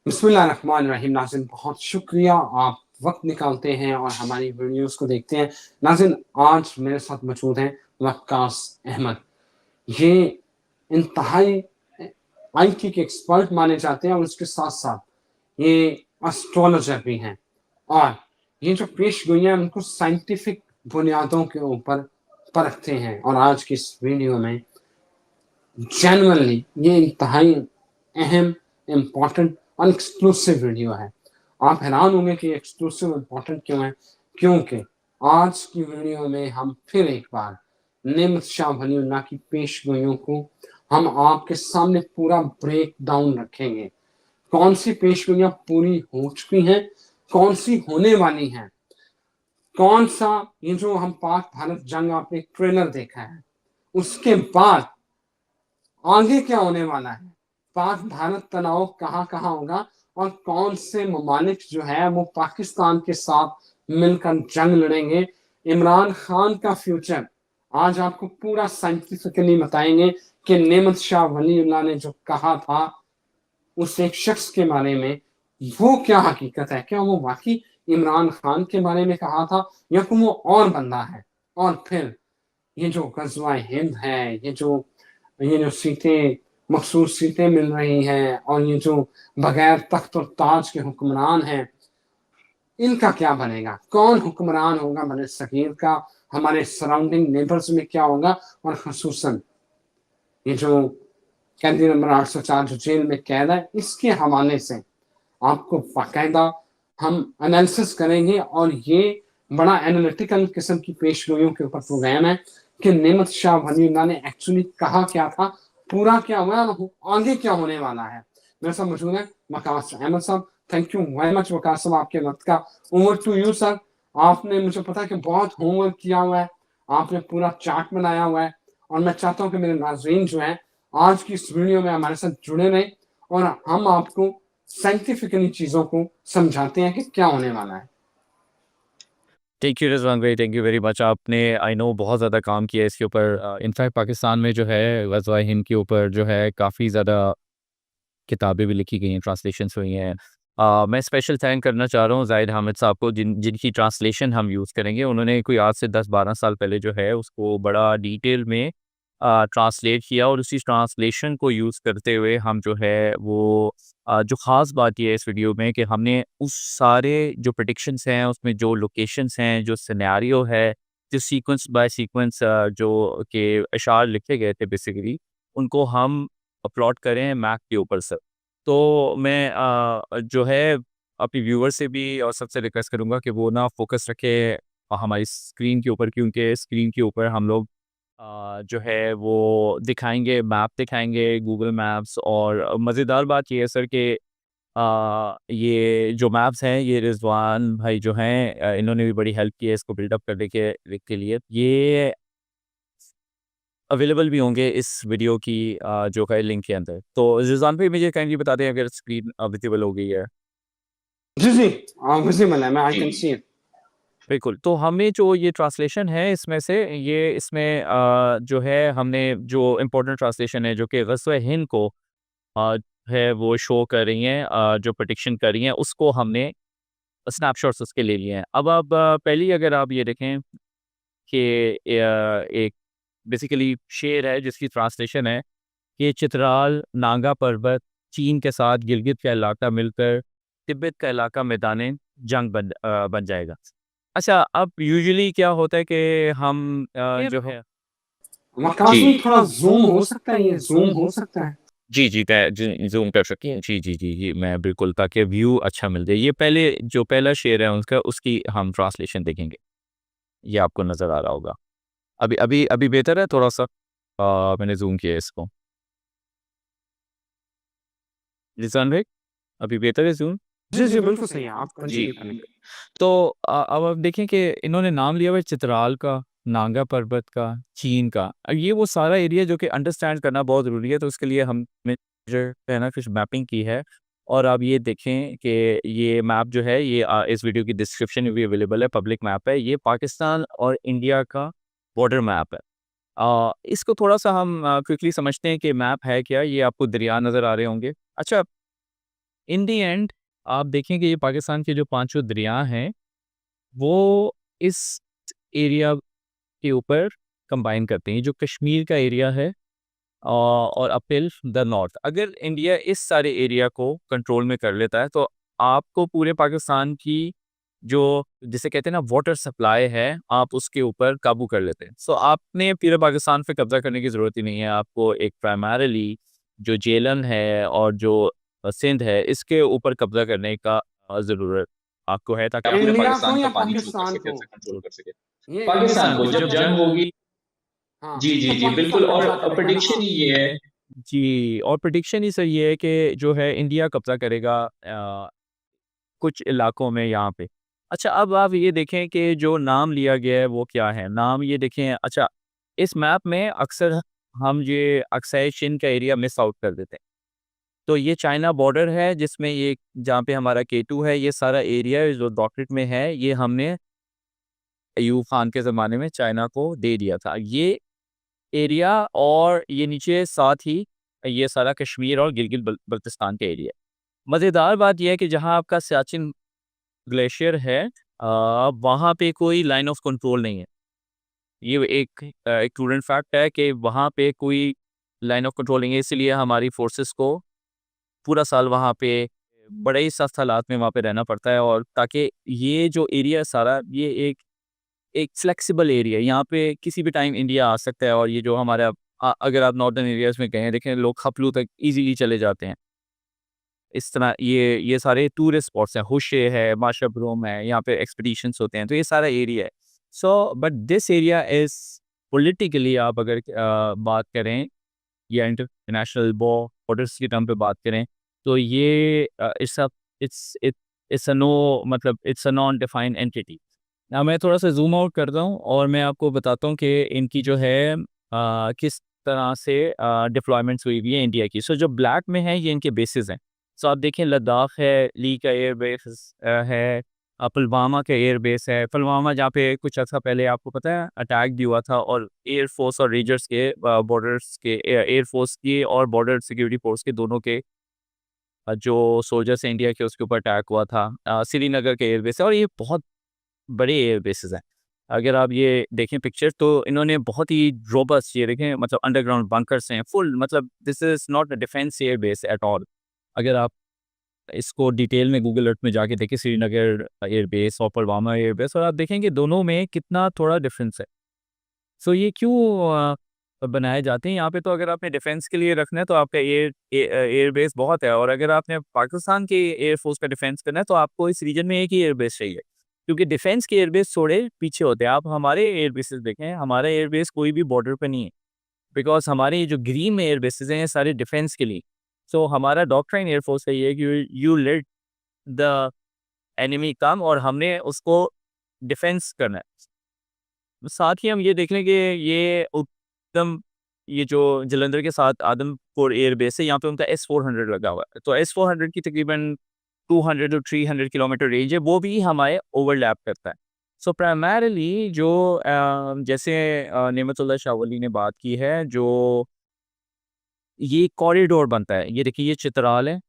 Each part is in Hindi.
बिस्मिल्लाहिर्रहमानिर्रहीम। नाज़रीन, बहुत शुक्रिया आप वक़्त निकालते हैं और हमारी वीडियोज़ को देखते हैं। नाज़रीन, आज मेरे साथ मौजूद हैं वक्कास अहमद। ये इंतहाई आईटी के एक्सपर्ट माने जाते हैं और उसके साथ-साथ ये एस्ट्रोलॉजर भी हैं और ये जो पेशगोइयाँ हैं उनको साइंटिफिक बुनियादों के ऊपर परखते हैं और आज की इस वीडियो में जेन्युइनली ये इंतहाई अहम, इम्पोर्टेंट और एक्सक्लूसिव वीडियो है। आप हैरान होंगे कि एक्सक्लूसिव इम्पोर्टेंट क्यों है? क्योंकि आज की वीडियो में हम फिर एक बार नेमत शाह वलीउल्लाह की पेशगोइयों को हम आपके सामने पूरा ब्रेक डाउन रखेंगे। कौन सी पेशगोइयाँ पूरी हो चुकी हैं, कौन सी होने वाली हैं, कौन सा ये जो हम पाक भारत जंग आपने ट्रेलर देखा है, उसके बाद आगे क्या होने वाला है, पाक भारत तनाव कहाँ कहाँ होगा और कौन से ममालिक जो है वो पाकिस्तान के साथ मिलकर जंग लड़ेंगे, इमरान खान का फ्यूचर आज आपको पूरा साइंटिफिकली बताएंगे कि नेमत शाह वलीउल्लाह ने जो कहा था उस एक शख्स के बारे में, वो क्या हकीकत है, क्या वो वाकई इमरान खान के बारे में कहा था या कोई वो और बंदा है। और फिर ये जो गजवा हिंद है, ये जो सीटें मखसूस सीटें मिल रही हैं और ये जो बगैर तख्त और ताज के हुक्मरान हैं, इनका क्या बनेगा? कौन हुक्मरान होगा बने सगीर का? हमारे सराउंडिंग नेबर्स में क्या होगा? और खसूसन ये जो कैदी नंबर 804 जो जेल में कैद है, इसके हवाले से आपको बाकायदा हम एनालिसिस करेंगे और ये बड़ा एनालिटिकल किस्म की पेशगोइयों के ऊपर प्रोग्राम है कि नेमत शाह वलीउल्लाह ने एक्चुअली कहा क्या था, पूरा क्या हुआ और आगे क्या होने वाला है। मेरे साथ मौजूद है वकास अहमद साहब। Thank you very much Waqas साहब, आपके वक्त का। Over to you sir. आपने, मुझे पता है कि बहुत होमवर्क किया हुआ है, आपने पूरा चार्ट बनाया हुआ है और मैं चाहता हूँ कि मेरे नाजरीन जो है आज की इस वीडियो में हमारे साथ जुड़े रहें और हम आपको साइंटिफिकली चीजों को समझाते हैं कि क्या होने वाला है। थैंक यू रिजवान भाई, थैंक यू वेरी मच। आपने आई नो बहुत ज़्यादा काम किया है इसके ऊपर। इनफैक्ट पाकिस्तान में जो है ग़ज़वा हिंद के ऊपर जो है काफ़ी ज़्यादा किताबें भी लिखी गई हैं, ट्रांसलेशंस हुई हैं। मैं स्पेशल थैंक करना चाह रहा हूँ ज़ाहिद हामिद साहब को, जिनकी ट्रांसलेशन हम यूज़ करेंगे। उन्होंने कोई आज से 10-12 साल पहले जो है उसको बड़ा डिटेल में ट्रांसलेट किया और उसी ट्रांसलेशन को यूज़ करते हुए हम जो है वो जो ख़ास बात ये है इस वीडियो में कि हमने उस सारे जो प्रेडिक्शंस हैं, उसमें जो लोकेशंस हैं, जो सिनेरियो है, जो सीक्वेंस बाय सीक्वेंस जो के अशार लिखे गए थे बेसिकली, उनको हम प्लॉट करें मैप के ऊपर से। तो मैं जो है अपने व्यूअर से भी और सबसे रिक्वेस्ट करूँगा कि वो ना फ़ोकस रखें हमारी स्क्रीन के ऊपर, क्योंकि स्क्रीन के ऊपर हम लोग जो है वो दिखाएँगे, मैप दिखाएँगे गूगल मैप्स। और मज़ेदार बात ये है सर कि ये जो मैप्स हैं, ये रिज़वान भाई जो हैं इन्होंने भी बड़ी हेल्प की है इसको बिल्डअप करने के लिए। ये अवेलेबल भी होंगे इस वीडियो की जो है लिंक के अंदर। तो रिज़वान भाई मुझे काइंडली बता दें अगर स्क्रीन विज़िबल हो गई है? जी जी, विजिबल है, मैं I can ji. See it. बिल्कुल, तो हमें जो ये ट्रांसलेशन है इसमें से ये इसमें जो है हमने जो इम्पोर्टेंट ट्रांसलेशन है जो कि ग़ज़वा हिंद को अ, है वो शो कर रही हैं, जो प्रेडिक्शन कर रही हैं उसको हमने स्नैपशॉट्स उसके ले लिए हैं। अब आप पहली अगर आप ये देखें कि एक बेसिकली शेर है जिसकी ट्रांसलेशन है कि चित्राल नागा पर्वत चीन के साथ गिलगित का इलाका मिलकर तिब्बत का इलाका मैदान जंग बन जाएगा। अच्छा, अब यूजुअली क्या होता है कि हम जो है वकास में जी। थोड़ा ज़ूम हो सकता है, ये ज़ूम हो सकता है? जी, जी, मैं ज ज़ूम कर सकती हैं। जी, जी, जी, जी, मैं बिल्कुल ताकि व्यू अच्छा मिल जाए। ये पहले जो पहला शेर है उनका उसकी हम ट्रांसलेशन देखेंगे। ये आपको नज़र आ रहा होगा। अभी अभी अभी बेहतर है थोड़ा-सा? मैंने ज़ूम किया है इसको। लिसान भाई, अभी बेहतर है ज़ूम? जी जी, बिल्कुल सही है, आप जी। कंटिन्यू करें। तो अब आप देखें कि इन्होंने नाम लिया हुआ है चित्राल का, नागा पर्वत का, चीन का। अब ये वो सारा एरिया जो कि अंडरस्टैंड करना बहुत ज़रूरी है, तो उसके लिए हमने जो है ना कुछ मैपिंग की है। और आप ये देखें कि ये मैप जो है ये इस वीडियो की डिस्क्रिप्शन में भी अवेलेबल है, पब्लिक मैप है। ये पाकिस्तान और इंडिया का बॉर्डर मैप है। इसको थोड़ा-सा हम क्विकली समझते हैं कि मैप है क्या? ये आपको दरिया नज़र आ रहे होंगे। अच्छा, इन दी एंड आप देखें कि ये पाकिस्तान के जो पांचों दरिया हैं वो इस एरिया के ऊपर कंबाइन करते हैं। जो कश्मीर का एरिया है और अपिल द नॉर्थ, अगर इंडिया इस सारे एरिया को कंट्रोल में कर लेता है तो आपको पूरे पाकिस्तान की जो जिसे कहते हैं ना वाटर सप्लाई है, आप उसके ऊपर काबू कर लेते हैं। सो आपने पूरे पाकिस्तान पे कब्जा करने की ज़रूरत ही नहीं है। आपको एक प्राइमरीली जो जेलन है और जो सिंध है इसके ऊपर कब्जा करने का ज़रूरत आपको है, ताकि आप पूरे इंडिया को पाकिस्तान का या पानी छू कर पाकिस्तान सके, को? उसे कंट्रोल कर सके। ये पाकिस्तान इंडिया को को जब जब जंग होगी। हाँ, जी, जी, तब जी, बिल्कुल। पाकिस्तान कब्जा और करेगा ना? प्रेडिक्शन हाँ। ही ये है। जी, और प्रेडिक्शन ही सही है कि जो है इंडिया कब्ज़ा करेगा कुछ इलाकों में यहाँ पे। अच्छा, अब आप ये देखें कि जो नाम लिया गया है वो क्या है? नाम ये देखें। अच्छा, इस मैप में अक्सर हम ये अक्साई चिन का एरिया मिस आउट कर देते हैं। तो ये चाइना बॉर्डर है जिसमें ये जहाँ पे हमारा K2 है, ये सारा एरिया जो डॉटेड में है, ये हमने अयूब खान के ज़माने में चाइना को दे दिया था। ये एरिया और ये नीचे साथ ही ये सारा कश्मीर और गिलगित बल्तिस्तान का एरिया है। मज़ेदार बात ये है कि जहाँ आपका सियाचिन ग्लेशियर है वहाँ पे कोई लाइन ऑफ कंट्रोल नहीं है। ये एक स्टूडेंट फैक्ट है कि वहाँ पे कोई लाइन ऑफ कंट्रोल नहीं है, इसलिए हमारी फोर्सेस को पूरा साल वहाँ पे बड़े ही सख्त हालात में वहाँ पे रहना पड़ता है। और ताकि ये जो एरिया सारा ये एक एक फ्लेक्सिबल एरिया है, यहाँ पे किसी भी टाइम इंडिया आ सकता है। और ये जो हमारा अगर आप नॉर्दर्न एरियाज़ में गए देखें, लोग खपलू तक ईज़िली चले जाते हैं। इस तरह ये सारे टूरिस्ट स्पॉट्स हैं, हुशे है, माशाबरूम है, यहाँ पे एक्सपीडिशंस होते हैं, तो ये सारा एरिया है। So but this area is politically आप अगर बात करें या इंटरनेशनल बॉर्डर्स के टर्म पे बात करें, तो ये इट्स अ नो मतलब it's a non defined entity. now मैं थोड़ा-सा ज़ूम आउट करता हूँ और मैं आपको बताता हूँ कि इनकी जो है किस तरह से डिप्लॉयमेंट्स हुई हुई है इंडिया की। सो जो ब्लैक में है ये इनके बेसेस हैं। सो आप देखें लद्दाख है, ली का एयर बेस है, पुलवामा का एयर बेस है। पुलवामा जहाँ पे कुछ अर्सा पहले आपको पता है अटैक भी हुआ था और एयर फोर्स और रेंजर्स के बॉर्डर्स के एयर फोर्स के और बॉर्डर सिक्योरिटी फोर्स के दोनों के जो सोल्जर्स हैं इंडिया के उसके ऊपर अटैक हुआ था। श्रीनगर के एयर बेस है और ये बहुत बड़े एयर बेसेस हैं। अगर आप ये देखें पिक्चर तो इन्होंने बहुत ही रोबस्ट ये देखें मतलब अंडरग्राउंड बंकर्स हैं फुल, मतलब this is not a defence air base at all. अगर आप इसको डिटेल में गूगल अर्थ में जाके देखें श्रीनगर एयर बेस और पुलवामा एयर बेस, और आप देखेंगे दोनों में कितना थोड़ा डिफरेंस है। सो ये क्यों बनाए जाते हैं यहाँ पे? तो अगर आपने डिफेंस के लिए रखना है तो आपका एयर बेस बहुत है, और अगर आपने पाकिस्तान के एयर फोर्स का डिफेंस करना है तो आपको इस रीजन में एक ही एयर बेस चाहिए, क्योंकि डिफेंस के एयर बेस थोड़े पीछे होते हैं। आप हमारे एयर बेसेस देखें, हमारा एयर बेस कोई भी बॉर्डर पे नहीं है, बिकॉज हमारे ये जो ग्रीन में एयर बेसेस हैं ये सारे डिफेंस के लिए। सो हमारा डॉक्ट्राइन एयरफोर्स का ये है कि यू लेट द एनिमी कम और हमने उसको डिफेंस करना है। साथ ही हम ये देख लें कि ये उत्तम ये जो जलंधर के साथ आदमपुर एयरबेस है, यहाँ पे उनका S-400 लगा हुआ है। तो S-400 की तकरीबन 200 टू 300 किलोमीटर रेंज है, वो भी हमारे ओवरलैप करता है। सो प्राइमरीली जो जैसे नेमतुल्लाह शाह वली ने बात की है, जो ये कॉरिडोर बनता है, ये देखिए ये चित्राल है,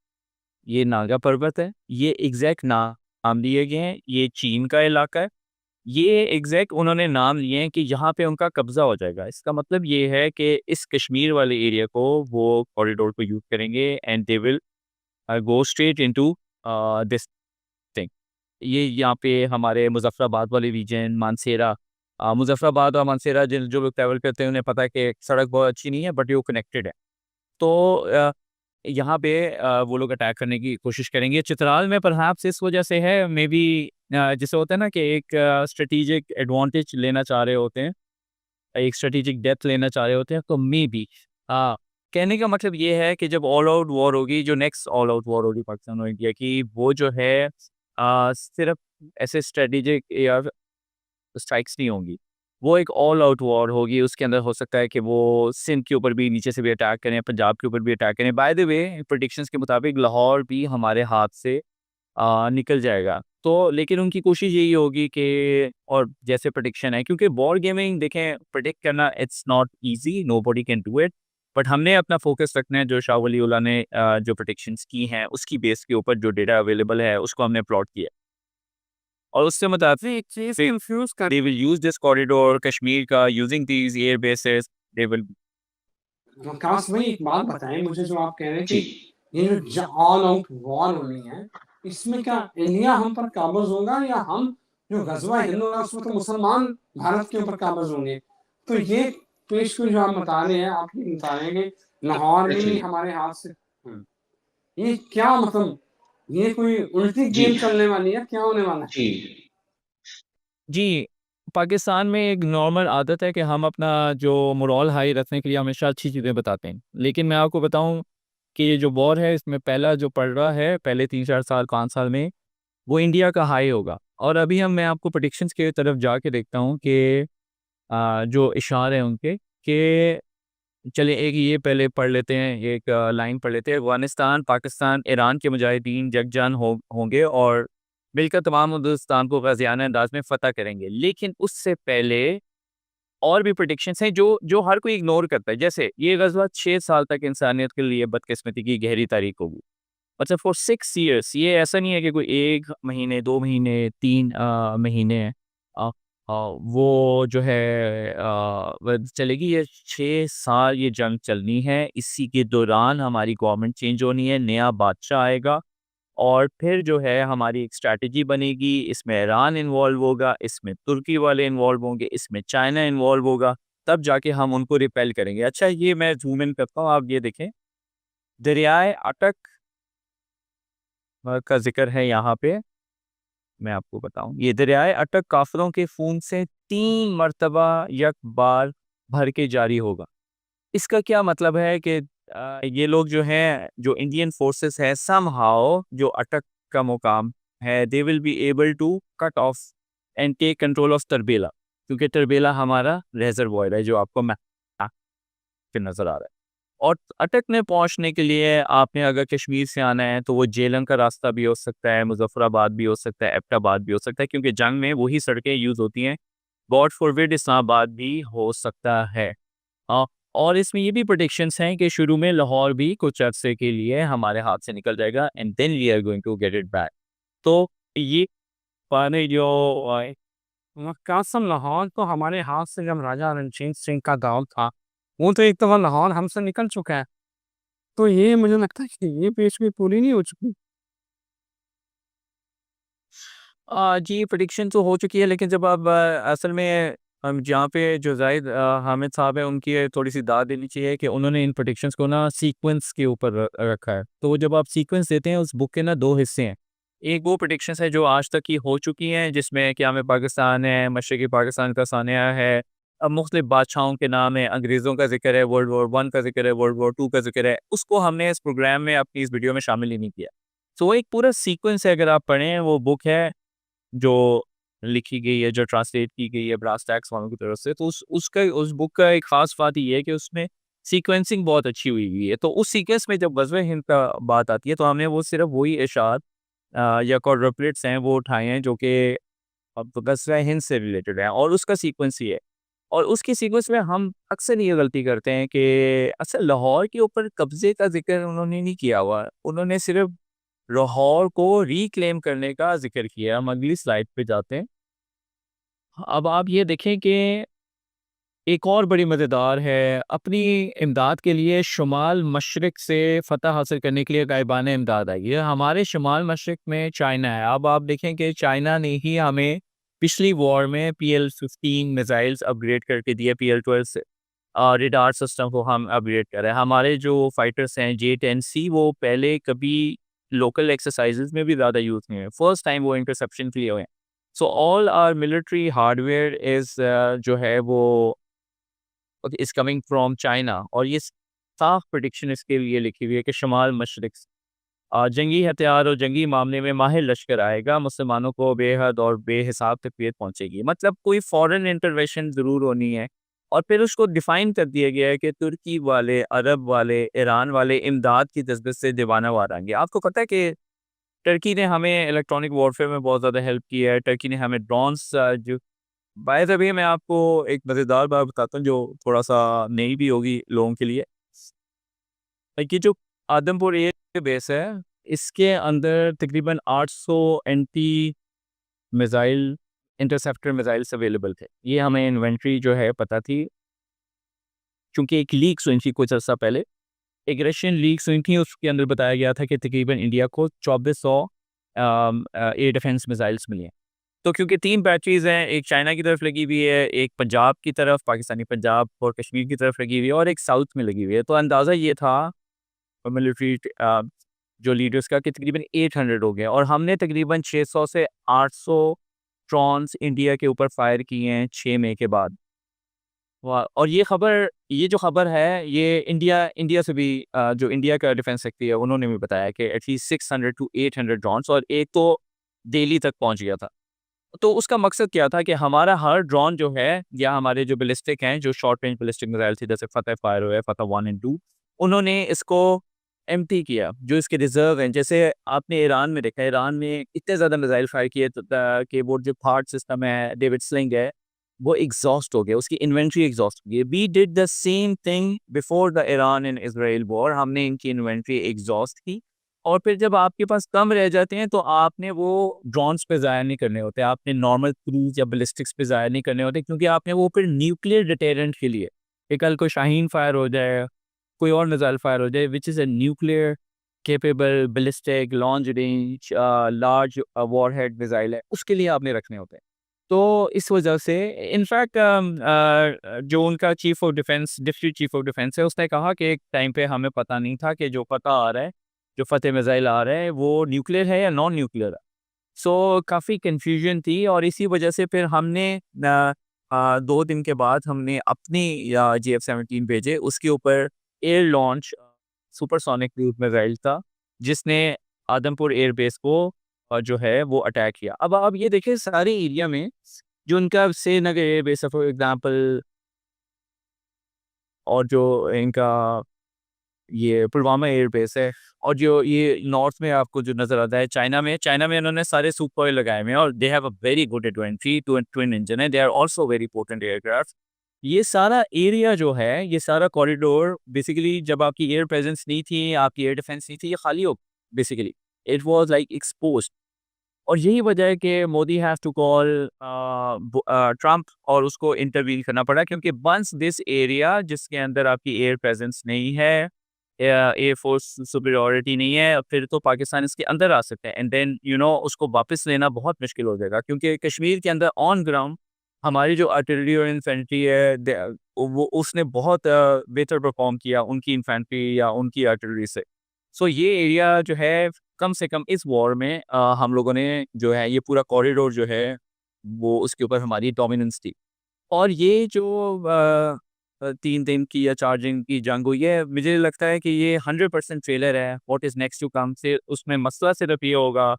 ये नागा पर्वत है, ये एग्जैक्ट नाम दिए गए हैं, ये चीन का इलाका है। ये एग्जैक्ट उन्होंने नाम लिए हैं कि यहाँ पे उनका कब्ज़ा हो जाएगा। इसका मतलब ये है कि इस कश्मीर वाले एरिया को वो कॉरिडोर को यूज़ करेंगे and they will go straight into this thing. ये यहाँ पे हमारे मुज़फ़्फ़राबाद वाले रीजन, मानसेरा, मुज़फ़्फ़राबाद और मानसेरा जिन जो लोग ट्रैवल करते हैं उन्हें पता है कि सड़क बहुत अच्छी नहीं है बट ये वो कनेक्टेड है। तो यहाँ पे वो लोग अटैक करने की कोशिश करेंगे। चित्राल में परहैप्स इस वजह से है मे बी जैसे होता है ना कि एक स्ट्रैटेजिक एडवांटेज लेना चाह रहे होते हैं, एक स्ट्रैटेजिक डेप्थ लेना चाह रहे होते हैं, तो मे बी हाँ, कहने का मतलब ये है कि जब ऑल आउट वॉर होगी, जो नेक्स्ट ऑल आउट वॉर होगी पाकिस्तान और इंडिया की, वो जो है सिर्फ ऐसे स्ट्रैटेजिक या स्ट्राइक्स नहीं होंगी, वो एक ऑल आउट वॉर होगी। उसके अंदर हो सकता है कि वो सिंध के ऊपर भी नीचे से भी अटैक करें, पंजाब के ऊपर भी अटैक करें। बाय द वे प्रेडिक्शंस के मुताबिक लाहौर भी हमारे हाथ से निकल जाएगा। तो लेकिन उनकी कोशिश यही होगी कि और जैसे प्रेडिक्शन है, क्योंकि वॉर गेमिंग देखें प्रेडिक्ट करना it's not easy, nobody can do it. But हमने अपना फोकस रखना है जो शाह वली उल्लाह ने जो प्रोटेक्शंस की हैं उसकी बेस के ऊपर जो डेटा अवेलेबल है उसको हमने प्लॉट किया और उससे मुताबिक एक चीज़ कंफ्यूज कर they will use this corridor Kashmir का using these air bases they will काश भाई एक बात बताएं मुझे, जो आप कह रहे हैं जी। कि ये जो ऑल आउट वॉर होनी है, इसमें क्या इंडिया हम पर काबिज होगा, या हम जो गजवा हिंद होगा उसमें तो मुसलमान भारत के ऊपर काबिज होंगे? तो ये पेशगोई जो आप बता रहे हैं, आप ये बता रहे हैं कि लाहौर में ही जी। हमारे हाथ से ये क्या मतलब, ये कोई उल्टी जी। गेम चलने वाली है, क्या होने वाला है? जी। जी, पाकिस्तान में एक नॉर्मल आदत है कि हम अपना जो मोरल हाई रखने के लिए हमेशा अच्छी चीज़ें बताते हैं। लेकिन मैं आपको बताऊँ कि ये जो वॉर है इसमें पहला जो पड़ रहा है पहले 3-4 साल 5 साल में वो इंडिया का हाई होगा। और अभी मैं आपको प्रेडिक्शंस की तरफ जाके देखता हूँ कि जो इशारे हैं उनके कि चलिए एक ये पहले पढ़ लेते हैं, एक लाइन पढ़ लेते हैं। अफ़गानिस्तान, पाकिस्तान, ईरान के मुजाहिदीन यकजान होंगे और मिलकर तमाम हिंदुस्तान को ग़ाज़ियाना अंदाज़ में फ़तह करेंगे। लेकिन उससे पहले और भी प्रेडिक्शंस हैं जो जो हर कोई इग्नोर करता है। जैसे ये ग़ज़वा 6 साल तक इंसानियत के लिए बदकिस्मती की गहरी तारीख होगी। अच्छा फॉर 6 इयर्स ये ऐसा नहीं है कि कोई 1 महीने, 2 महीने, 3 महीने हैं। अ वो जो है व चलेगी ये 6 साल ये जंग चलनी है। इसी के दौरान हमारी गवर्नमेंट चेंज होनी है, नया बादशाह आएगा और फिर जो है हमारी एक स्ट्रैटेजी बनेगी। इसमें ईरान इन्वॉल्व होगा, इसमें तुर्की वाले इन्वॉल्व होंगे, इसमें चाइना इन्वॉल्व होगा, तब जाके हम उनको रिपेल करेंगे। अच्छा ये मैं ज़ूम इन करता हूँ, आप ये देखें, दरियाए अटक का ज़िक्र है यहाँ पे, मैं आपको बताऊँ। ये दरियाए अटक काफ़िरों के खून से 3 मर्तबा यक बार भर के जारी होगा। इसका क्या मतलब है कि ये लोग जो हैं, जो इंडियन फ़ोर्सेस हैं समहाउ जो अटक का मुकाम है, they will be able to cut off and take control of Tarbela, क्योंकि तरबेला हमारा रिज़र्वॉयर है जो आपको मैप पे नज़र आ रहा है। और अटक में पहुँचने के लिए आपने अगर कश्मीर से आना है तो वो जेलंग का रास्ता भी हो सकता है, मुज़फ़्फ़राबाद भी हो सकता है, एबटाबाद भी हो सकता है, क्योंकि जंग में वही सड़कें यूज़ होती हैं। गॉड फ़ॉरबिड इस्लामाबाद भी हो सकता है। हाँ, और इसमें ये भी प्रेडिक्शंस हैं कि शुरू में लाहौर भी कुछ अरसे के लिए हमारे हाथ से निकल जाएगा and then we are going to get it back. तो ये पाने जो कासम, लाहौर तो हमारे हाथ से जब राजा रणजीत सिंह का दौर था, वो तो एक दफ़ा लाहौर हमसे निकल चुका है। तो ये मुझे लगता है कि ये पेशगी पूरी नहीं हो चुकी। जी प्रेडिक्शन तो हो चुकी है, लेकिन जब आप असल में हम जहाँ पे जो ज़ाहिद हामिद साहब हैं उनकी थोड़ी-सी दाद देनी चाहिए कि उन्होंने इन प्रेडिक्शंस को ना सीक्वेंस के ऊपर रखा है। तो जब आप सीक्वेंस देते हैं उस बुक के ना 2 हिस्से हैं। एक वो प्रेडिक्शंस है जो आज तक की हो चुकी हैं जिसमें क़याम पाकिस्तान है, मशरिक़ी पाकिस्तान का सानिया है, मुख़्तलिफ़ बादशाहों के नाम है, अंग्रेज़ों का ज़िक्र है, वर्ल्ड वॉर 1 का ज़िक्र है, वर्ल्ड वॉर 2 का ज़िक्र है। उसको हमने इस प्रोग्राम में अपनी इस वीडियो में शामिल ही नहीं किया। तो वो एक पूरा सीक्वेंस है, अगर आप पढ़ें वो बुक है जो लिखी गई है, जो ट्रांसलेट की गई है ब्रास टैक्स वालों की तरफ से, तो उस बुक का एक ख़ास बात ये है कि उसमें सीक्वेंसिंग बहुत अच्छी हुई हुई है। तो उस सीक्वेंस में जब ग़ज़वे हिंद का बात आती है, तो हमने वो सिर्फ़ वही इशार या क्वाड्रुप्लेट्स हैं वो उठाए हैं जो कि अब ग़ज़वे हिंद से रिलेटेड हैं और उसका सीक्वेंस ये है। और उसकी सीक्वेंस में हम अक्सर ये गलती करते हैं कि असल लाहौर के ऊपर कब्ज़े का ज़िक्र उन्होंने नहीं किया हुआ। उन्होंने सिर्फ़ लाहौर को रिक्लेम करने का ज़िक्र किया। हम अगली स्लाइड पे जाते हैं। अब आप ये देखें कि एक और बड़ी मज़ेदार है, अपनी इमदाद के लिए शुमाल मशरिक़ से फ़तह हासिल करने के लिए गायबाना इमदाद आई है। हमारे शुमाल मशरिक़ में चाइना है। अब आप देखें कि चाइना ने ही हमें पिछली वॉर में PL-15 मिसाइल्स अपग्रेड करके दिए, PL-12 से रडार सिस्टम को हम अपग्रेड कर रहे हैं। हमारे जो फाइटर्स हैं J-10C वो पहले कभी लोकल एक्सरसाइज़ेज़ में भी ज़्यादा यूज़ नहीं हुए। फर्स्ट टाइम वो इंटरसेप्शन के लिए हुए हैं। So all our military hardware is जो है वो इज़ कमिंग फ्रॉम चाइना और ये साफ प्रेडिक्शन इसके लिए लिखी हुई है कि शुमाल मशरिक़ से जंगी हथियार और जंगी मामले में माहिर लश्कर आएगा, मुसलमानों को बेहद और बेहिसाब तकलीफ पहुँचेगी। मतलब कोई फ़ॉरेन इंटरवेंशन ज़रूर होनी है और फिर उसको डिफ़ाइन कर दिया गया है कि तुर्की वाले, अरब वाले, ईरान वाले इमदाद की तस्बीर से दीवाना वार आएँगे। आपको पता है कि टर्की ने हमें इलेक्ट्रॉनिक वॉरफेयर में बहुत ज़्यादा हेल्प की है। टर्की ने हमें ड्रोन्स जो बाय द वे मैं आपको एक मज़ेदार बात बताता हूँ जो थोड़ा-सा नई भी होगी लोगों के लिए। लाइक ये जो आदमपुर एयर बेस है, इसके अंदर तकरीबन 800 anti missile interceptor missiles available थे। ये हमें इन्वेंट्री जो है पता थी, क्योंकि एक लीक्स हुई थी कुछ अर्सा पहले, एक रशियन लीक्स हुई थी, उसके अंदर बताया गया था कि तकरीबन इंडिया को 2400 एयर डिफेंस मिसाइल्स मिली हैं। तो क्योंकि 3 बैटरीज़ हैं, एक चाइना की तरफ लगी हुई है, एक पंजाब की तरफ, पाकिस्तानी पंजाब और कश्मीर की तरफ लगी हुई है, और एक साउथ में लगी हुई है। तो अंदाज़ा ये था मिलिट्री जो लीडर्स का कि तकरीबन 800 हो गए, और हमने तकरीबन 600 से 800 ड्रोन्स इंडिया के ऊपर फायर किए हैं 6 मई के बाद। वाह! और ये जो खबर है, ये इंडिया से भी जो इंडिया का डिफेंस सेक्रेटरी है, उन्होंने भी बताया कि एटलीस्ट 600 टू 800 ड्रोन्स, और एक तो दिल्ली तक पहुंच गया था। तो उसका मकसद क्या था कि हमारा हर ड्रोन जो है, या हमारे जो बैलिस्टिक हैं, जो शॉर्ट रेंज बैलिस्टिक मिसाइल थी, जैसे फतह फायर हुआ है, फतह 1 एंड 2, उन्होंने इसको एम्प्टी किया। जो इसके रिजर्व हैं, जैसे आपने ईरान में देखा, ईरान में इतने ज़्यादा मिसाइल फायर किए कि वो जो थार्ड सिस्टम है, डेविड स्लिंग है, वो एग्जॉस्ट हो गया, उसकी इन्वेंट्री एग्जॉस्ट हो गई। We did the same thing before the Iran and Israel war, हमने इनकी इन्वेंट्री एग्जॉस्ट की। और फिर जब आपके पास कम रह जाते हैं, तो आपने वो ड्रोन्स पे ज़ाया नहीं करने होते, आपने नॉर्मल क्रूज या बैलिस्टिक्स पे ज़ाया नहीं करने होते, क्योंकि आपने वो फिर न्यूक्लियर डिटेरेंट के लिए, कि कल को शाहीन फायर हो जाए, कोई और मिसाइल फायर हो जाए which is a nuclear capable ballistic launch range large warhead missile है, उसके लिए आपने रखने होते हैं। तो इस वजह से इनफैक्ट जो उनका chief of defence, deputy chief of defence है, उसने कहा कि एक टाइम पे हमें पता नहीं था कि जो फतह आ रहा है, जो फतेह मिसाइल आ रहा है, वो न्यूक्लियर है या नॉन न्यूक्लियर है। सो काफ़ी कन्फ्यूजन थी, और इसी वजह से फिर हमने 2 दिन के बाद हमने अपनी JF-17 भेजे, उसके ऊपर air launch supersonic cruise missile था, जिसने आदमपुर एयर बेस को जो है वो अटैक किया। अब आप ये देखिए, सारे एरिया में जो उनका श्रीनगर एयर बेस है फॉर एग्जांपल, और जो इनका ये पुलवामा एयर बेस है, और जो ये नॉर्थ में आपको जो नज़र आता है, चाइना में इन्होंने सारे सुखोई लगाए हुए हैं, और they have a very good inventory, twin engine है, they are also very potent aircraft. ये सारा एरिया जो है, ये सारा कॉरिडोर बेसिकली, जब आपकी एयर प्रेजेंस नहीं थी, आपकी एयर डिफेंस नहीं थी, ये खाली हो basically, it was like exposed. और यही वजह है कि Modi have to call Trump, और उसको इंटरवीन करना पड़ा, क्योंकि वंस दिस एरिया जिसके अंदर आपकी एयर प्रेजेंस नहीं है, एयर फोर्स सुपीरियॉरिटी नहीं है, फिर तो पाकिस्तान इसके अंदर आ सकते हैं, एंड देन उसको वापस लेना बहुत मुश्किल हो जाएगा, क्योंकि कश्मीर के अंदर ऑन ग्राउंड हमारी जो आर्टिलरी और इन्फेंट्री है, वो उसने बहुत बेहतर परफॉर्म किया उनकी इन्फेंट्री या उनकी आर्टिलरी से। सो ये एरिया जो है, कम से कम इस वॉर में हम लोगों ने जो है, ये पूरा कॉरिडोर जो है, वो उसके ऊपर हमारी डोमिनेंस थी। और ये जो 3 दिन की या 4 दिन की जंग हुई है, मुझे लगता है कि ये 100% फेलियर है। What is next to come, से उसमें मसला सिर्फ ये होगा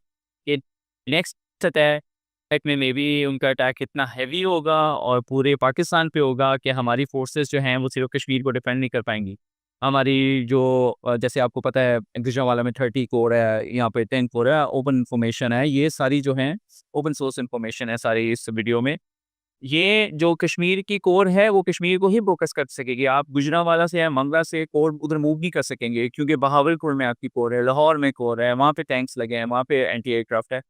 कि नेक्स्ट अटैक में मेबी उनका अटैक इतना हैवी होगा और पूरे पाकिस्तान पे होगा कि हमारी फोर्सेस जो हैं, वो सिर्फ कश्मीर को डिफेंड नहीं कर पाएंगी। हमारी जो जैसे आपको पता है, गुजरांवाला में 30 कोर है, यहाँ पे 10 कोर है, ओपन इन्फॉर्मेशन है, ये सारी जो हैं ओपन सोर्स इन्फॉर्मेशन है सारी इस वीडियो में। ये जो कश्मीर की कोर है, वो कश्मीर को ही फोकस कर सकेगी। आप गुजरांवाला से या मंगला से कोर उधर मूव नहीं कर सकेंगे, क्योंकि बहावलपुर में आपकी कोर है, लाहौर में कोर है, वहाँ पे टैंक्स लगे हैं, वहाँ पे एंटी एयरक्राफ्ट है।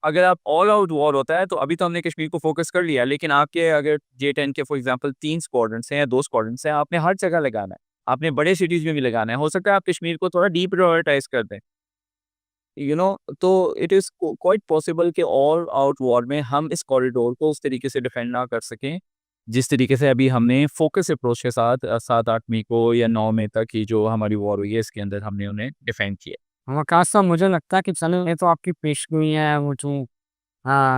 अगर आप ऑल आउट वॉर होता है, तो अभी तो हमने कश्मीर को फोकस कर लिया, लेकिन आपके अगर J-10 के फॉर एग्जांपल 3 स्क्वाड्रंस हैं या 2 स्क्वाड्रंस हैं, आपने हर जगह लगाना है। आपने बड़े सिटीज़ में भी लगाना है। हो सकता है आप कश्मीर को थोड़ा डीप्रायोरिटाइज़ कर दें। तो इट इज़ क्वाइट पॉसिबल कि ऑल आउट वॉर में हम इस कॉरिडोर को उस तरीके से डिफेंड ना कर सकें, जिस तरीके से अभी हमने फोकस अप्रोच के साथ 7-8 मई को या 9 मई तक की जो हमारी वॉर हुई है, इसके अंदर हमने उन्हें डिफेंड किया। वकास साहब, मुझे लगता है कि चलो ये तो आपकी पेशगोई है, वो जो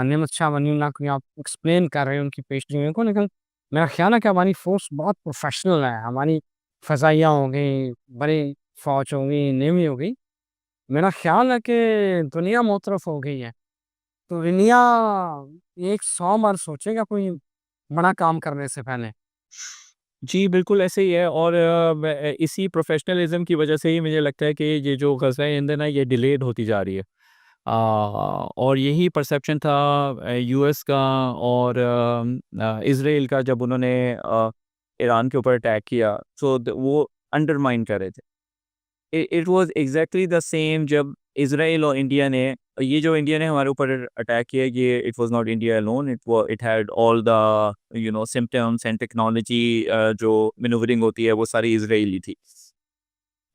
नेमत शाह वलीउल्लाह की आप एक्सप्लेन कर रहे हैं उनकी पेशगोई को, लेकिन मेरा ख्याल है कि हमारी फोर्स बहुत प्रोफेशनल है। हमारी फ़ज़ाइया हो गई, बड़ी फ़ौज हो गई, नेवी हो गई। मेरा ख्याल है कि दुनिया मुतरफ़ हो गई है। तो दुनिया एक 100 बार सोचेगा कोई बड़ा काम करने से पहले। जी, बिल्कुल ऐसे ही है, और इसी प्रोफ़ेशनलिज़्म की वजह से ही मुझे लगता है कि ये जो ग़ज़वा हिंद है ना, ये डिलेड होती जा रही है। और यही परसेप्शन था यूएस का और इज़राइल का, जब उन्होंने ईरान के ऊपर अटैक किया, तो वो अंडरमाइन कर रहे थे। It was exactly the same जब इसराइल और इंडिया ने, ये जो इंडिया ने हमारे ऊपर अटैक किया, ये it was not India alone, it had all the symptoms and technology, जो मैन्यूवरिंग होती है वो सारी इसराइली थी।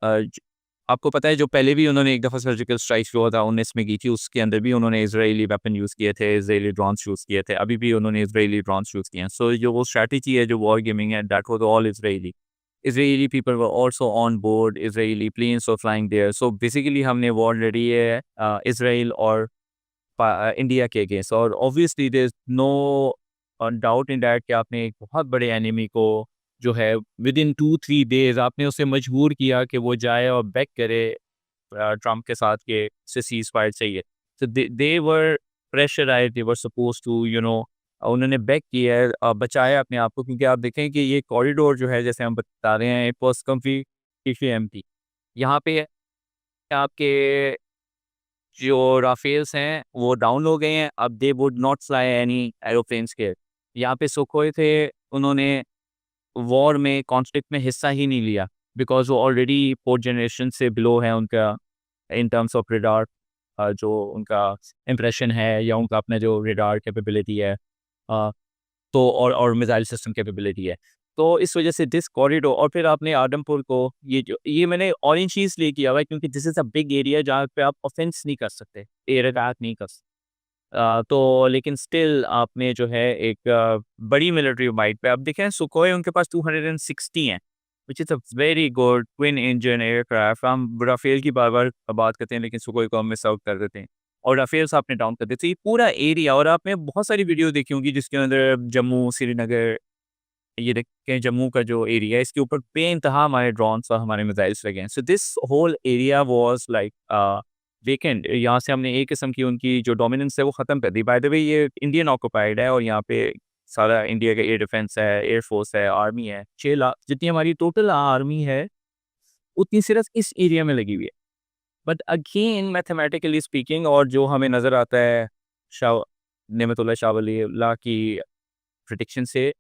अ, ज आपको पता है जो पहले भी उन्होंने एक दफ़ा सर्जिकल स्ट्राइक जो था 19 में की थी, उसके अंदर भी उन्होंने इज़राइली वेपन यूज़ किए थे, इज़राइली ड्रोन्स यूज़ किए थे, अभी भी उन्होंने इज़राइली ड्रोन्स यूज़ किए हैं। सो जो वो स्ट्रैटेजी है, जो वॉर गेमिंग है, that was all Israeli. Israeli people were also on board, Israeli planes were flying there. So basically हमने वॉर लड़ी है इसराइल और इंडिया के अगेंस्ट, और obviously there is no doubt in that कि आपने एक बहुत बड़े एनिमी को जो है विद इन 2-3 डेज आपने उसे मजबूर किया कि वो जाए और बैक करे ट्रम्प के साथ के से सीज फायर चाहिए। तो they were pressurised, they were supposed to उन्होंने बैक किया है, बचाया अपने आप को, क्योंकि आप देखें कि ये कॉरिडोर जो है जैसे हम बता रहे हैं, इट वाज कम्प्लीटली एम्प्टी। यहाँ पे आपके जो राफेल्स हैं वो डाउन हो गए हैं, अब they would not fly any aeroplanes के। यहाँ पे सुखोई थे, उन्होंने वॉर में कॉन्फ्लिक्ट में हिस्सा ही नहीं लिया, बिकॉज वो ऑलरेडी फोर्थ जनरेशन से बिलो है उनका इन टर्म्स ऑफ रेडार, जो उनका इम्प्रेशन है या उनका अपना जो रेडार कैपेबिलिटी है, अ, तो और मिसाइल सिस्टम कैपेबिलिटी है। तो इस वजह से दिस कॉरिडोर, और फिर आपने आदमपुर को, ये मैंने ऑरेंज चीज़ लिए किया हुआ है क्योंकि this is a big area जहाँ पे आप ऑफेंस नहीं कर सकते, एयर अटैक नहीं कर सकते। तो लेकिन स्टिल आपने जो है एक बड़ी मिलिट्री माइट पे आप देखें, सुखोई उनके पास 260 हैं, which is a very good twin engine aircraft. हम राफेल की बार-बार बात करते हैं, लेकिन सुखोई को हम मिस आउट कर देते हैं, और राफेल्स आपने डाउन कर दिए। तो ये पूरा एरिया, और आपने बहुत सारी वीडियो देखी होंगी जिसके अंदर जम्मू, श्रीनगर, ये देखें जम्मू का जो एरिया है, इसके ऊपर बेइंतहा हमारे ड्रोन्स और हमारे मिसाइल्स लगे हैं। So this whole area was like vacant. यहाँ से हमने एक किस्म की उनकी जो डोमिनेंस है वो ख़त्म कर दी। बाय द वे ये इंडियन ऑक्युपाइड है, और यहाँ पे सारा इंडिया का एयर डिफेंस है, एयर फोर्स है, आर्मी है। 6 लाख जितनी हमारी टोटल आर्मी है, उतनी सिर्फ इस एरिया में लगी हुई है। बट अगेन मैथमेटिकली स्पीकिंग, और जो हमें नज़र आता है शाह नेमतुल्लाह शाह वलीउल्लाह की प्रेडिक्शन से,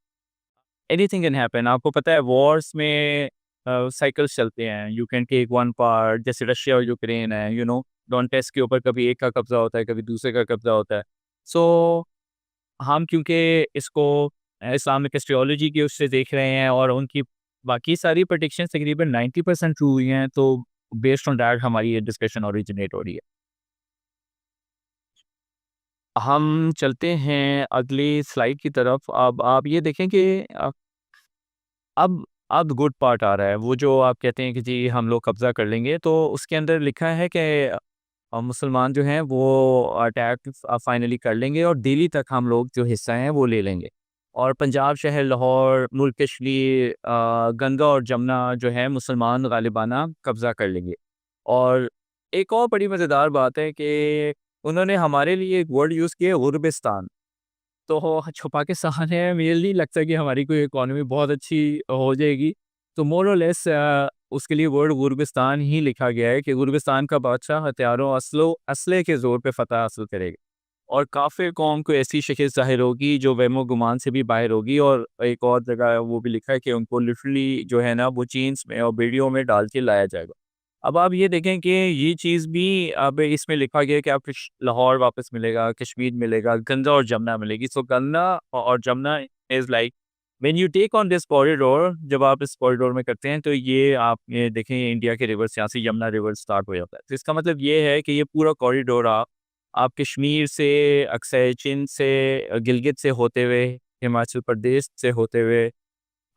एनीथिंग कैन हैपन। आपको पता है वॉर्स में साइकिल्स चलते हैं, you can take one part, जैसे रशिया और यूक्रेन है, डोनेट्स्क के ऊपर कभी एक का कब्जा होता है, कभी दूसरे का कब्जा होता है। सो हम क्योंकि इसको इस्लामिक एस्ट्रोलॉजी की उससे देख रहे हैं, और उनकी बाकी सारी प्रेडिक्शन तकरीबन 90% ट्रू हुई हैं, तो बेस्ड ऑन दैट हमारी ये डिस्कशन ओरिजिनेट हो रही है। हम चलते हैं अगली स्लाइड की तरफ। अब आप ये देखें कि अब अब गुड पार्ट आ रहा है, वो जो आप कहते हैं कि जी हम लोग कब्ज़ा कर लेंगे, तो उसके अंदर लिखा है कि मुसलमान जो हैं वो अटैक फाइनली कर लेंगे, और दिल्ली तक हम लोग जो हिस्सा हैं वो ले लेंगे, और पंजाब शहर, लाहौर, मुल्क कश्मीर, गंगा और जमुना जो है मुसलमान गालिबाना कब्ज़ा कर लेंगे। और एक और बड़ी मज़ेदार बात है कि उन्होंने हमारे लिए एक वर्ड यूज़ किया है, गुरबिस्तान। तो जो पाकिस्तान है, मुझे नहीं लगता कि हमारी कोई इकॉनमी बहुत अच्छी हो जाएगी। तो मोर और लेस उसके लिए वर्ड गुरबिस्तान ही लिखा गया है कि गुरबिस्तान का बादशाह हथियारों असले के ज़ोर पे फ़तह हासिल करेगा, और काफ़िर कौम को ऐसी शक्ल ज़ाहिर होगी जो वहमो गुमान से भी बाहर होगी। और एक और जगह वो भी लिखा है कि उनको लिटरली जो है ना वो चेन्स में और बेड़ियों में डाल के लाया जाएगा। अब आप ये देखें कि ये चीज़ भी अब इसमें लिखा गया है कि आपको लाहौर वापस मिलेगा, कश्मीर मिलेगा, गंगा और जमुना मिलेगी। सो गंगा और Jamuna is like when you take on this corridor, जब आप इस कॉरिडोर में करते हैं, तो ये आप ये देखें इंडिया के रिवर्स, यहाँ से यमुना रिवर स्टार्ट हो जाता है। तो इसका मतलब ये है कि ये पूरा कॉरिडोर आप कश्मीर से, अक्सर चीन से, गिलगित से होते हुए, हिमाचल प्रदेश से होते हुए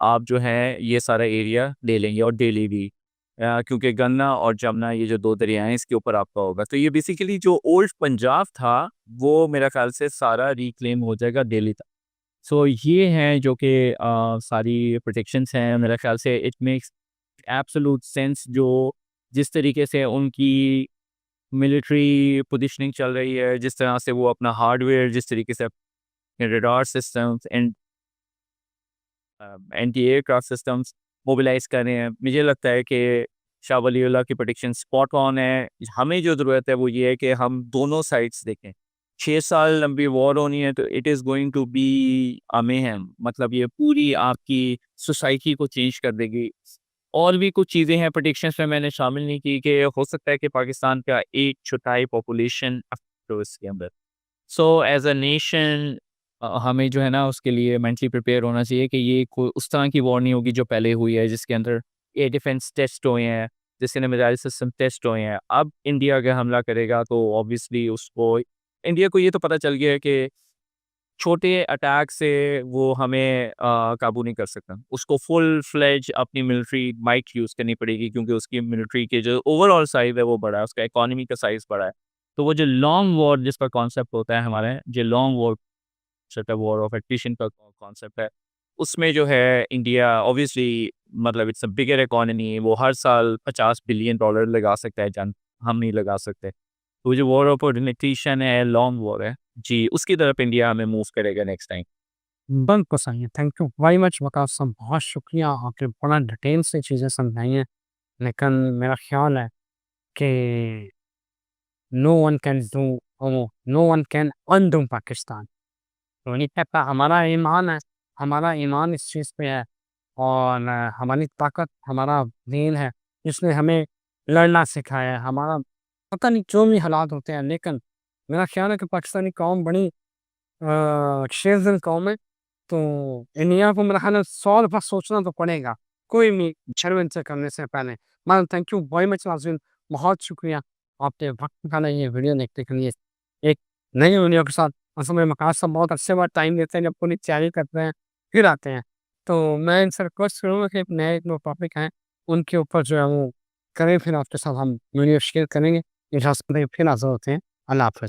आप जो है ये सारा एरिया ले लेंगे, और दिल्ली भी, क्योंकि गन्ना और जमुना ये जो 2 दरिया हैं इसके ऊपर आपका होगा। तो ये बेसिकली जो ओल्ड पंजाब था वो मेरा ख़्याल से सारा रिक्लेम हो जाएगा दिल्ली तक। सो ये हैं जो कि सारी प्रोटेक्शंस हैं, मेरा ख़्याल से इट मेक्स एब्सोल्यूट सेंस, जो जिस तरीके से उनकी मिलिट्री पोज़ीशनिंग चल रही है, जिस तरह से वो अपना हार्डवेयर, जिस तरीके से radar systems and anti aircraft systems mobilise कर रहे हैं। मुझे लगता है कि शाह वलीउल्लाह की प्रेडिक्शन स्पॉट ऑन है। हमें जो ज़रूरत है वो ये है कि हम दोनों साइड्स देखें। 6 साल लंबी वॉर होनी है, तो it is going to be a mayhem, मतलब ये पूरी आपकी सोसाइटी को चेंज कर देगी। और भी कुछ चीज़ें हैं प्रेडिक्शंस में मैंने शामिल नहीं की कि हो सकता है कि पाकिस्तान का 1/4 पॉपुलेशन तो इसके अंदर। सो एज़ अ नेशन हमें जो है ना उसके लिए मेंटली प्रिपेयर होना चाहिए कि ये कोई उस तरह की वॉर नहीं होगी जो पहले हुई है जिसके अंदर एयर डिफेंस टेस्ट हुए हैं, जिसके अंदर मिसाइल सिस्टम टेस्ट हुए हैं। अब इंडिया अगर हमला करेगा तो ऑब्वियसली उसको इंडिया को ये तो पता चल गया है कि छोटे अटैक से वो हमें काबू नहीं कर सकता। उसको फुल फ्लेज अपनी मिलिट्री माइट यूज़ करनी पड़ेगी क्योंकि उसकी मिलिट्री के जो ओवरऑल साइज़ है वो बड़ा है, उसका इकोनॉमी का साइज़ बड़ा है। तो वो जो लॉन्ग वॉर जिसका कॉन्सेप्ट होता है हमारे जो लॉन्ग वॉर कॉन्सेप्ट है, वॉर ऑफ एट्रिशन का कॉन्सेप्ट है, उसमें जो है इंडिया ऑब्वियसली मतलब इट्स अ बिगर इकोनॉमी वो हर साल $50 बिलियन लगा सकता है जंग, हम नहीं लगा सकते। तो जो वॉर ऑफ एट्रिशन है, लॉन्ग वॉर है, जी, उसकी तरफ इंडिया हमें मूव करेगा नेक्स्ट टाइम। बिल्कुल सही है। Thank you very much Waqas साहब, बहुत शुक्रिया, आपने बड़ा डिटेल से चीज़ें समझाई हैं। लेकिन मेरा ख़्याल है कि no one can do no one can undo Pakistan. तो नहीं कहता हमारा ईमान है, हमारा ईमान इस चीज़ पे है और हमारी ताकत हमारा दीन है, जिसने हमें लड़ना सिखाया है। हमारा पता नहीं जो भी हालात होते हैं, लेकिन मेरा ख़्याल है कि पाकिस्तानी कौम बड़ी शेरदिल कौम है। तो इंडिया को मेरा ख़्याल है 100 दफ़ा सोचना तो पड़ेगा, कोई भी छड़बंद करने से पहले। Ma'am thank you very much नाज़रीन, बहुत शुक्रिया आपने वक़्त निकाला ये वीडियो देखने के लिए। एक नई वीडियो के साथ असल में वकास साहब बहुत अच्छे बाद टाइम देते हैं, जब पूरी तैयारी करते हैं, फिर आते हैं। तो मैं इनसे रिक्वेस्ट करूँगा कि एक नए जो टॉपिक हैं, उनके ऊपर जो है वो करें, फिर आपके साथ हम वीडियो शेयर करेंगे। इजाज़त दें, फिर हाज़िर होते हैं। अल्लाह हाफ़िज़।